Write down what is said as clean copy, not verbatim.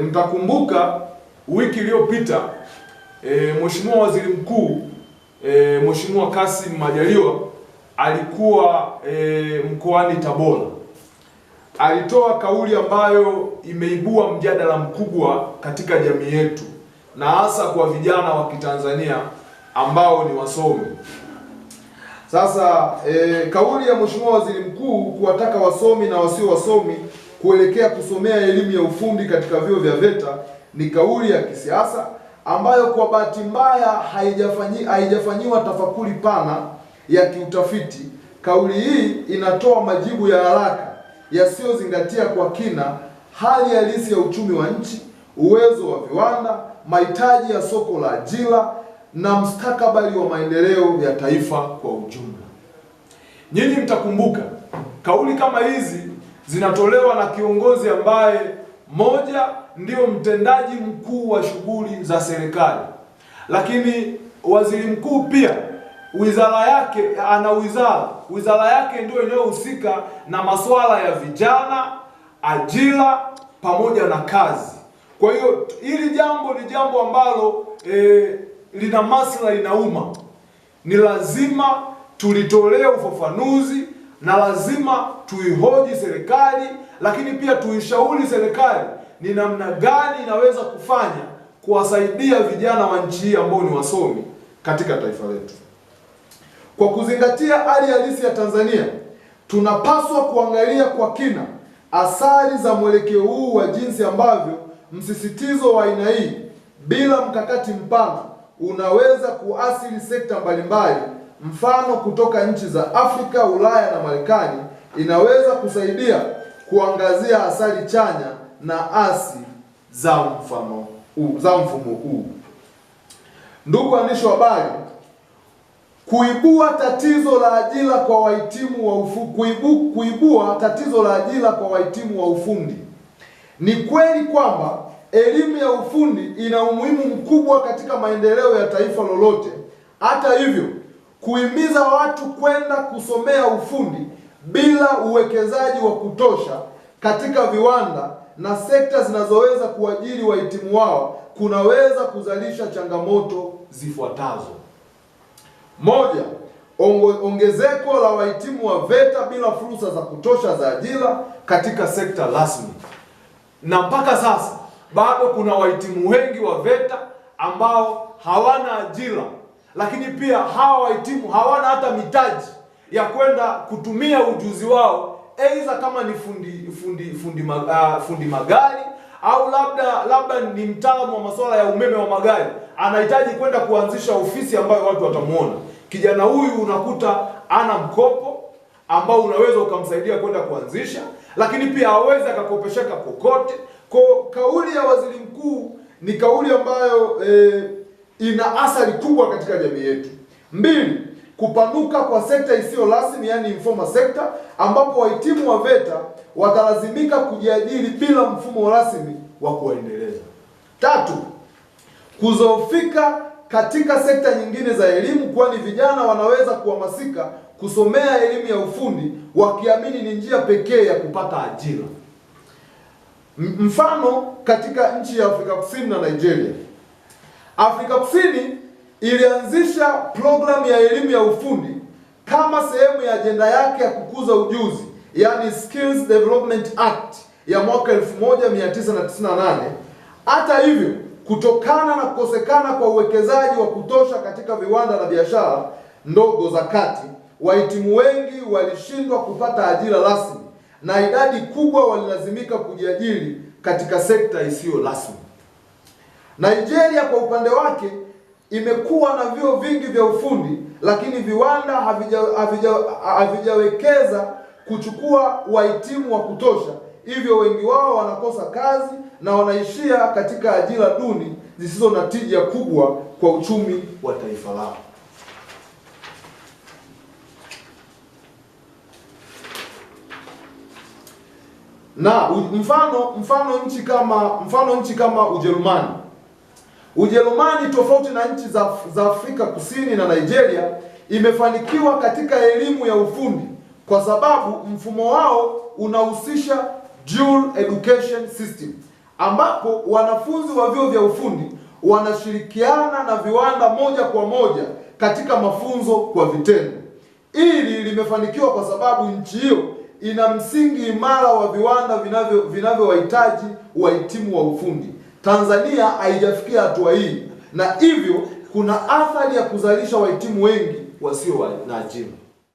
Mtakumbuka wiki iliyopita Mheshimiwa Waziri Mkuu Mheshimiwa Kassim Majaliwa alikuwa mkoani Tabora. Alitoa kauli ambayo imeibua mjadala mkubwa katika jamii yetu na hasa kwa vijana wa Kitanzania ambao ni wasomi. Sasa kauli ya Mheshimiwa Waziri Mkuu kuwataka wasomi na wasio wasomi kuelekea kusomea elimu ya ufundi katika vyuo vya VETA ni kauli ya kisiasa ambayo kwa bahati mbaya haijafanyiwa tafakuri pana ya kiutafiti. Kauli hii inatoa majibu ya haraka yasiyozingatia kwa kina hali halisi ya uchumi wa nchi, uwezo wa viwanda, mahitaji ya soko la ajira na mustakabali wa maendeleo ya taifa kwa ujumla. Nyinyi mtakumbuka kauli kama hizi zinatolewa na kiongozi ambaye moja ndio mtendaji mkuu wa shughuli za serikali, lakini waziri mkuu pia wizara yake wizara yake ndio inayohusika na masuala ya vijana, ajira pamoja na kazi. Kwa hiyo hili jambo ni jambo ambalo lina maslahi na umma, ni lazima tulitolee ufafanuzi na lazima tuihoji serikali, lakini pia tuishauri serikali ni namna gani inaweza kufanya kuwasaidia vijana wa nchi hii ambao ni wasomi katika taifa letu. Kwa kuzingatia hali halisi ya Tanzania, tunapaswa kuangalia kwa kina athari za mwelekeo huu wa jinsi ambavyo msisitizo wa aina hii bila mkakati mpana unaweza kuathiri sekta mbalimbali. Mfano kutoka nchi za Afrika, Ulaya na Marekani inaweza kusaidia kuangazia athari chanya na asi za mfumo huu. Ndugu waandishi wa habari, kuibua tatizo la ajira kwa wahitimu wa ufundi. Ni kweli kwamba elimu ya ufundi ina umuhimu mkubwa katika maendeleo ya taifa lolote. Hata hivyo, kuhimiza watu kwenda kusomea ufundi bila uwekezaji wa kutosha katika viwanda na sekta zinazoweza kuajiri wahitimu wao kunaweza kuzalisha changamoto zifuatazo. Moja, ongezeko la wahitimu wa VETA bila fursa za kutosha za ajira katika sekta rasmi. Na mpaka sasa bado kuna wahitimu wengi wa VETA ambao hawana ajira, lakini pia hawa wahitimu hawana hata mitaji ya kwenda kutumia ujuzi wao, aidha kama ni fundi magari au labda ni mtaalamu wa masuala ya umeme wa magari, anahitaji kwenda kuanzisha ofisi ambayo watu watamuona. Kijana huyu unakuta ana mkopo ambao unaweza ukamsaidia kwenda kuanzisha, lakini pia hawezi akakopesheka kokote. Kwa kauli ya waziri mkuu ni kauli ambayo ina athari kubwa katika jamii yetu. Mbili, kupanuka kwa sekta isiyo rasmi, yani informal sector, ambapo wahitimu wa VETA watalazimika kujiajiri bila mfumo rasmi wa kuwaendeleza. Tatu, kuzoofika katika sekta nyingine za elimu, kwani vijana wanaweza kuhamasika kusomea elimu ya ufundi wakiamini ni njia pekee ya kupata ajira. Mfano katika nchi ya Afrika Kusini na Nigeria. Afrika Kusini ilianzisha programu ya elimu ya ufundi kama sehemu ya ajenda yake ya kukuza ujuzi, yani Skills Development Act ya mwaka 1998. Hata hivyo, kutokana na kukosekana kwa uwekezaji wa kutosha katika viwanda na biashara ndogo za kati, wahitimu wengi walishindwa kupata ajira rasmi na idadi kubwa walilazimika kujiajiri katika sekta isiyo rasmi. Nigeria kwa upande wake imekuwa na vyuo vingi vya ufundi, lakini viwanda havijawekeza kuchukua wahitimu wa kutosha, hivyo wengi wao wanakosa kazi na wanaishia katika ajira duni zisizo na tija kubwa kwa uchumi wa taifa lao. Na mfano nchi kama Ujerumani. Ujerumani, tofauti na nchi za Afrika Kusini na Nigeria, imefanikiwa katika elimu ya ufundi kwa sababu mfumo wao unahusisha dual education system, ambapo wanafunzi wa vyuo vya ufundi wanashirikiana na viwanda moja kwa moja katika mafunzo kwa vitendo. Hili limefanikiwa kwa sababu nchi hiyo ina msingi imara wa viwanda vinavyowahitaji wahitimu wa ufundi. Tanzania haijafikia hatua hii, na hivyo kuna athari ya kuzalisha wahitimu wengi wasio na ajira.